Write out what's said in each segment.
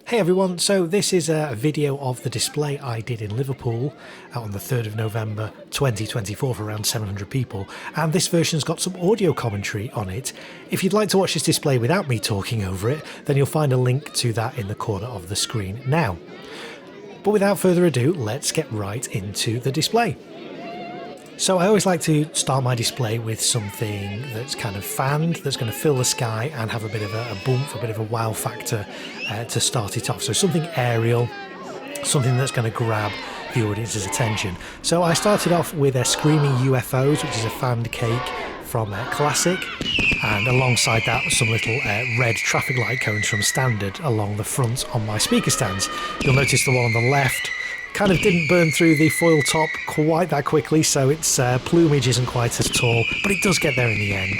Hey everyone, so this is a video of the display I did in Liverpool on the 3rd of November 2024 for around 700 people, and this version's got some audio commentary on it. If you'd like to watch this display without me talking over it, then you'll find a link to that in the corner of the screen now. But without further ado, let's get right into the display. So I always like to start my display with something that's kind of fanned, that's going to fill the sky and have a bit of a bump, a bit of a wow factor to start it off. So something aerial, something that's going to grab the audience's attention. So I started off with Screaming UFOs, which is a fanned cake from Classic, and alongside that some little red traffic light cones from Standard along the front on my speaker stands. You'll notice the one on the left kind of didn't burn through the foil top quite that quickly, so its plumage isn't quite as tall, but it does get there in the end.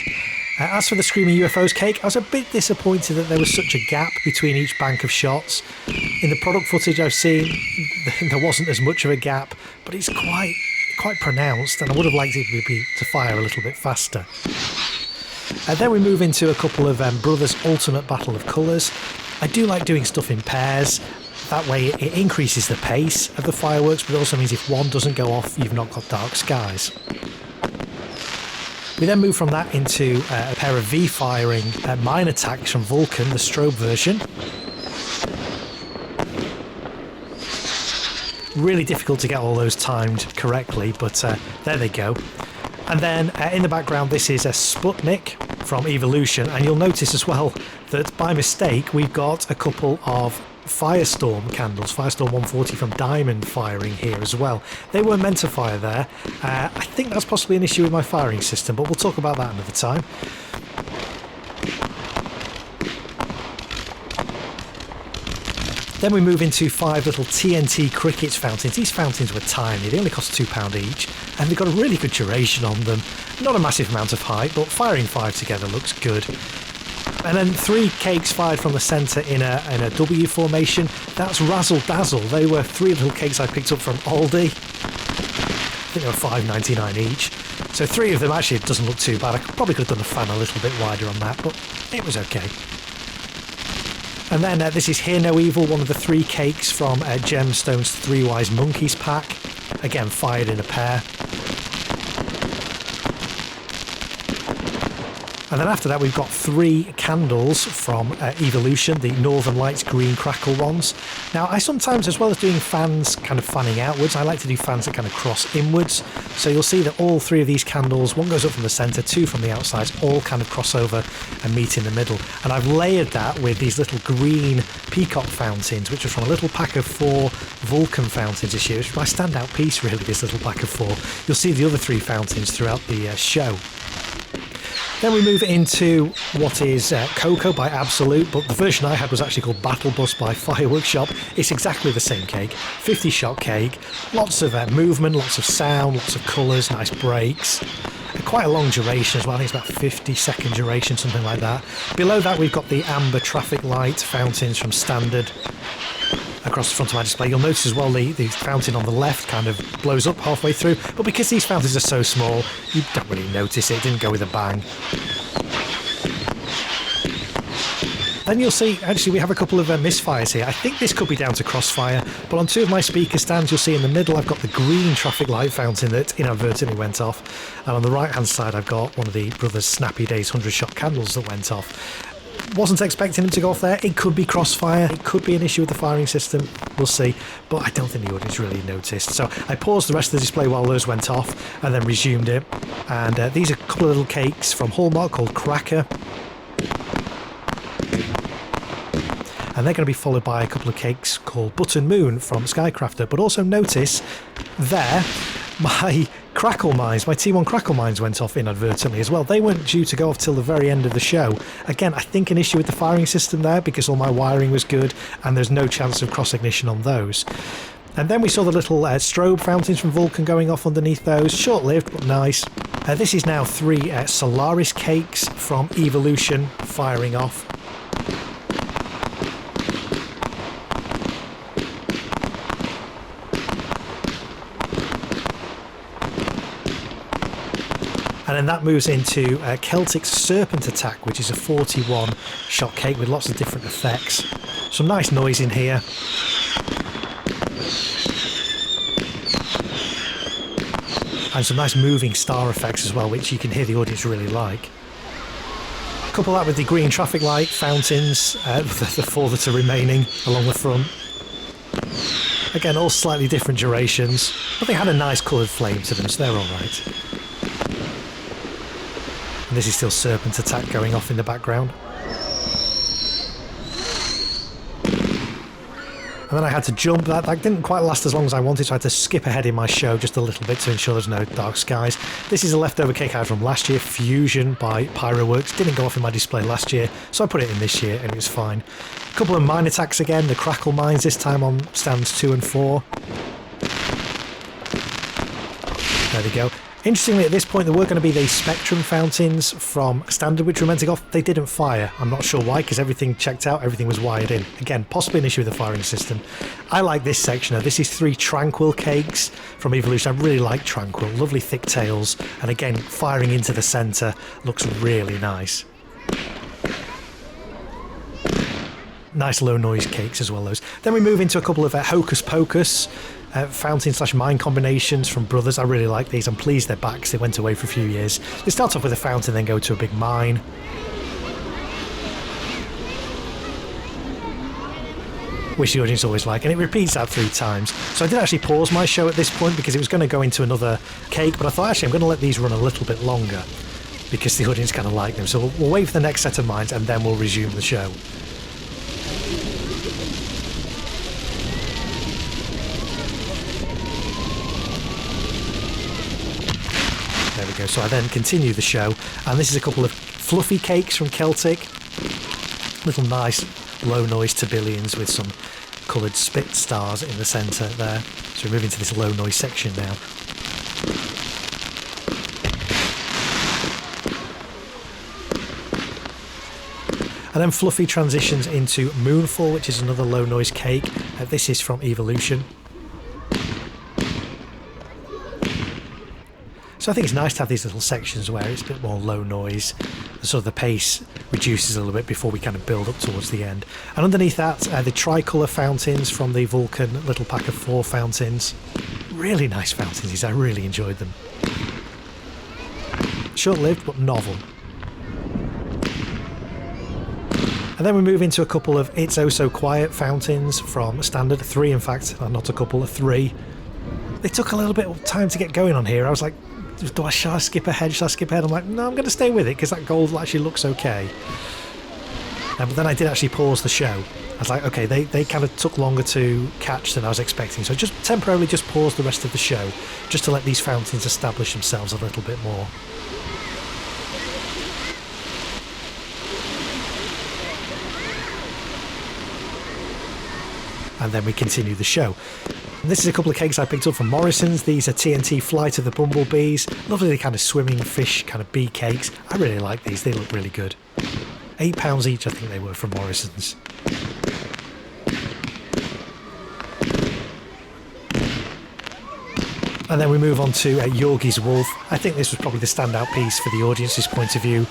As for the Screaming UFOs cake, I was a bit disappointed that there was such a gap between each bank of shots. In the product footage I've seen, there wasn't as much of a gap, but it's quite pronounced, and I would have liked it to fire a little bit faster. Then we move into a couple of Brothers Ultimate Battle of Colours. I do like doing stuff in pairs. That way it increases the pace of the fireworks, but it also means if one doesn't go off, you've not got dark skies. We then move from that into a pair of V-firing mine attacks from Vulcan, the strobe version. Really difficult to get all those timed correctly, but there they go. And then in the background, this is a Sputnik from Evolution, and you'll notice as well that by mistake we've got a couple of Firestorm candles, Firestorm 140 from Diamond firing here as well. They weren't meant to fire there. I think that's possibly an issue with my firing system, but we'll talk about that another time. Then we move into 5 little TNT cricket fountains. These fountains were tiny, they only cost £2 each, and they've got a really good duration on them. Not a massive amount of height, but firing 5 together looks good. And then 3 cakes fired from the centre in a W formation. That's Razzle Dazzle. They were 3 little cakes I picked up from Aldi. I think they were $5.99 each. So 3 of them, actually it doesn't look too bad. I probably could have done the fan a little bit wider on that, but it was okay. And then this is Hear No Evil, one of the 3 cakes from Gemstone's 3 Wise Monkeys pack. Again, fired in a pair. And then after that we've got 3 candles from Evolution, the Northern Lights green crackle ones. Now I sometimes, as well as doing fans kind of fanning outwards, I like to do fans that kind of cross inwards. So you'll see that all 3 of these candles, one goes up from the centre, 2 from the outside, all kind of cross over and meet in the middle. And I've layered that with these little green peacock fountains, which are from a little pack of 4 Vulcan fountains this year, which is my standout piece really, this little pack of 4. You'll see the other 3 fountains throughout the show. Then we move into what is Coco by Absolute, but the version I had was actually called Battle Bus by Firework Shop. It's exactly the same cake, 50 shot cake, lots of movement, lots of sound, lots of colours, nice breaks. Quite a long duration as well, I think it's about 50-second duration, something like that. Below that we've got the amber traffic light fountains from Standard across the front of my display. You'll notice as well the fountain on the left kind of blows up halfway through, but because these fountains are so small, you don't really notice it. It didn't go with a bang. Then you'll see, actually we have a couple of misfires here. I think this could be down to crossfire, but on 2 of my speaker stands you'll see in the middle I've got the green traffic light fountain that inadvertently went off, and on the right hand side I've got one of the Brothers Snappy Days 100 shot candles that went off. Wasn't expecting him to go off there. It could be crossfire, it could be an issue with the firing system, we'll see, but I don't think the audience really noticed. So I paused the rest of the display while those went off and then resumed it. And these are a couple of little cakes from Hallmark called Cracker, and they're going to be followed by a couple of cakes called Button Moon from Skycrafter. But also notice there my crackle mines, my T1 crackle mines went off inadvertently as well. They weren't due to go off till the very end of the show. Again, I think an issue with the firing system there because all my wiring was good and there's no chance of cross ignition on those. And then we saw the little strobe fountains from Vulcan going off underneath those. Short-lived, but nice. This is now 3 Solaris cakes from Evolution firing off. And then that moves into Celtic's Serpent Attack, which is a 41 shot cake with lots of different effects. Some nice noise in here. And some nice moving star effects as well, which you can hear the audience really like. Couple that with the green traffic light fountains, the four that are remaining along the front. Again, all slightly different durations, but they had a nice coloured flame to them, so they're alright. And this is still Serpent Attack going off in the background. And then I had to jump. That didn't quite last as long as I wanted, so I had to skip ahead in my show just a little bit to ensure there's no dark skies. This is a leftover cake I had from last year, Fusion by Pyroworks. Didn't go off in my display last year, so I put it in this year and it was fine. A couple of mine attacks again, the crackle mines, this time on stands 2 and 4. There we go. Interestingly, at this point, there were going to be the Spectrum fountains from Standard, which were meant to go off. They didn't fire. I'm not sure why, because everything checked out, everything was wired in. Again, possibly an issue with the firing system. I like this section, though. This is 3 Tranquil cakes from Evolution. I really like Tranquil. Lovely thick tails. And again, firing into the centre looks really nice. Nice low noise cakes as well, those. Then we move into a couple of Hocus Pocus fountain / mine combinations from Brothers. I really like these. I'm pleased they're back because they went away for a few years. They start off with a fountain, then go to a big mine. Which the audience always like, and it repeats that 3 times. So I did actually pause my show at this point because it was going to go into another cake, but I thought actually I'm going to let these run a little bit longer because the audience kind of like them. So we'll wait for the next set of mines and then we'll resume the show. There we go, so I then continue the show, and this is a couple of fluffy cakes from Celtic. Little nice low noise Tabillions with some coloured spit stars in the centre there. So we're moving to this low noise section now. And then fluffy transitions into Moonfall, which is another low noise cake. This is from Evolution. So I think it's nice to have these little sections where it's a bit more low noise, so the pace reduces a little bit before we kind of build up towards the end. And underneath that, the tricolour fountains from the Vulcan little pack of 4 fountains. Really nice fountains, these. I really enjoyed them. Short-lived, but novel. And then we move into a couple of It's Oh So Quiet fountains from Standard. 3, in fact, not a couple, 3. They took a little bit of time to get going on here. I was like, shall I skip ahead? Shall I skip ahead? I'm like, no, I'm going to stay with it because that gold actually looks okay. But then I did actually pause the show. I was like, okay, they kind of took longer to catch than I was expecting. So just temporarily just paused the rest of the show just to let these fountains establish themselves a little bit more. And then we continue the show. And this is a couple of cakes I picked up from Morrison's. These are TNT Flight of the Bumblebees. Lovely kind of swimming fish kind of bee cakes. I really like these. They look really good. £8 each, I think they were, from Morrison's. And then we move on to Yorgie's Wolf. I think this was probably the standout piece for the audience's point of view.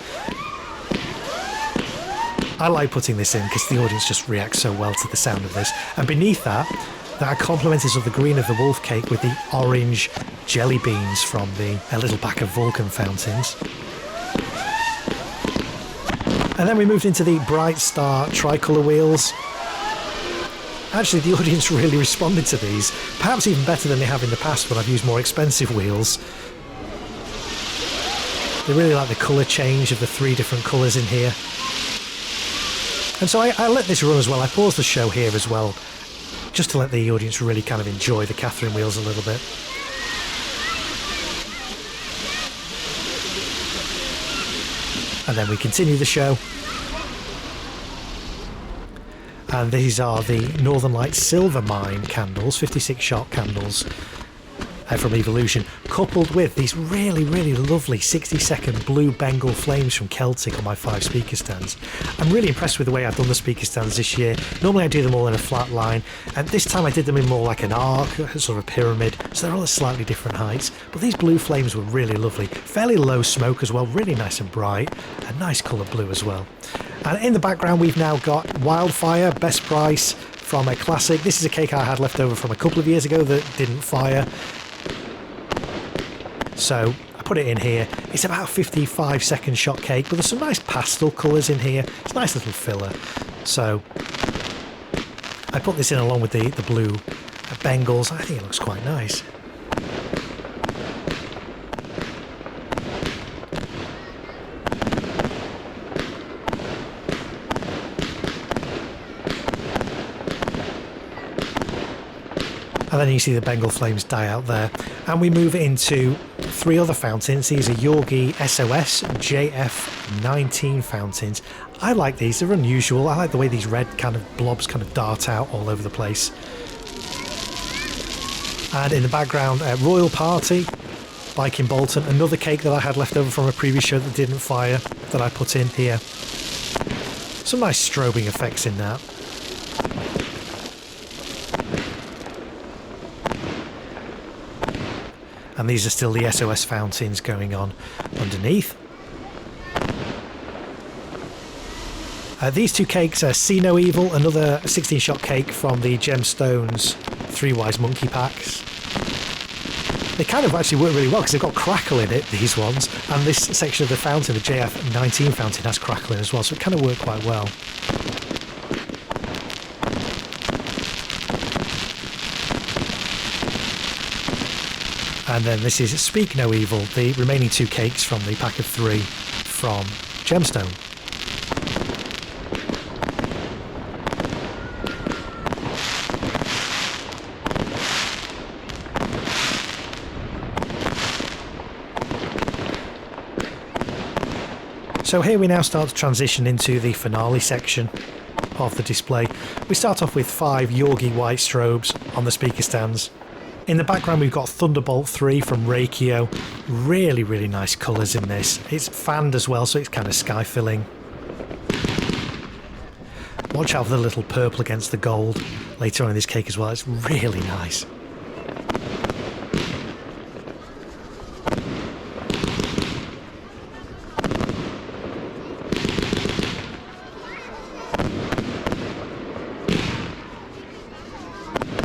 I like putting this in because the audience just reacts so well to the sound of this. And beneath that, I complemented of the green of the wolf cake with the orange jelly beans from the little pack of Vulcan fountains. And then we moved into the Bright Star tricolour wheels. Actually, the audience really responded to these, perhaps even better than they have in the past when I've used more expensive wheels. They really like the colour change of the 3 different colours in here. And so I let this run as well. I paused the show here as well, just to let the audience really kind of enjoy the Catherine wheels a little bit. And then we continue the show. And these are the Northern Lights Silver Mine candles, 56 shot candles. from Evolution, coupled with these really, really lovely 60-second blue Bengal flames from Celtic on my 5 speaker stands. I'm really impressed with the way I've done the speaker stands this year. Normally I do them all in a flat line, and this time I did them in more like an arc, sort of a pyramid, so they're all at slightly different heights. But these blue flames were really lovely. Fairly low smoke as well, really nice and bright, a nice colour blue as well. And in the background we've now got Wildfire, best price from a classic. This is a cake I had left over from a couple of years ago that didn't fire. So I put it in here. It's about a 55-second shot cake, but there's some nice pastel colours in here. It's a nice little filler. So I put this in along with the blue Bengals. I think it looks quite nice. And then you see the Bengal flames die out there. And we move into 3 other fountains. These are Yorgi SOS JF19 fountains. I like these, they're unusual. I like the way these red kind of blobs kind of dart out all over the place. And in the background, Royal Party by Kim Bolton, another cake that I had left over from a previous show that didn't fire that I put in here. Some nice strobing effects in that. And these are still the SOS fountains going on underneath. These 2 cakes are See No Evil, another 16-shot cake from the Gemstones 3 Wise Monkey packs. They kind of actually work really well because they've got crackle in it, these ones, and this section of the fountain, the JF19 fountain, has crackle in as well, so it kind of worked quite well. And then this is Speak No Evil, the remaining 2 cakes from the pack of 3 from Gemstone. So here we now start to transition into the finale section of the display. We start off with 5 Yorgi white strobes on the speaker stands. In the background we've got Thunderbolt 3 from Reikio. Really, really nice colours in this. It's fanned as well, so it's kind of sky filling. Watch out for the little purple against the gold later on in this cake as well. It's really nice.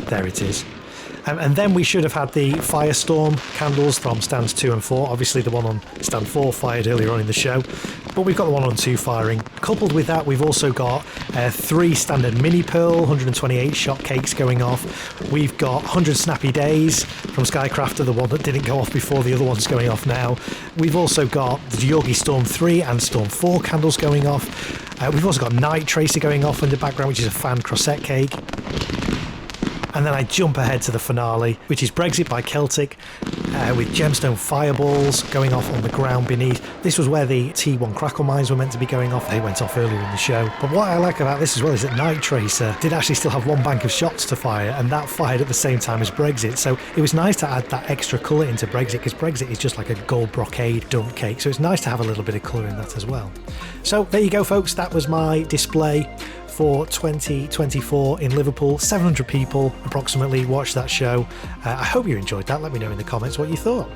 There it is. And then we should have had the Firestorm candles from stands 2 and 4. Obviously the one on stand 4 fired earlier on in the show, but we've got the one on 2 firing. Coupled with that, we've also got 3 standard mini pearl 128 shot cakes going off. We've got 100 snappy days from Skycrafter, the one that didn't go off before, the other one's going off now. We've also got the Yorgi Storm 3 and Storm 4 candles going off. We've also got Night Tracer going off in the background, which is a fan crossette cake. And then I jump ahead to the finale, which is Brexit by Celtic, with gemstone fireballs going off on the ground beneath. This was where the T1 crackle mines were meant to be going off. They went off earlier in the show. But what I like about this as well is that Night Tracer did actually still have 1 bank of shots to fire, and that fired at the same time as Brexit. So it was nice to add that extra colour into Brexit, because Brexit is just like a gold brocade dump cake. So it's nice to have a little bit of colour in that as well. So there you go, folks. That was my display for 2024 in Liverpool. 700 people approximately watched that show. I hope you enjoyed that. Let me know in the comments what you thought.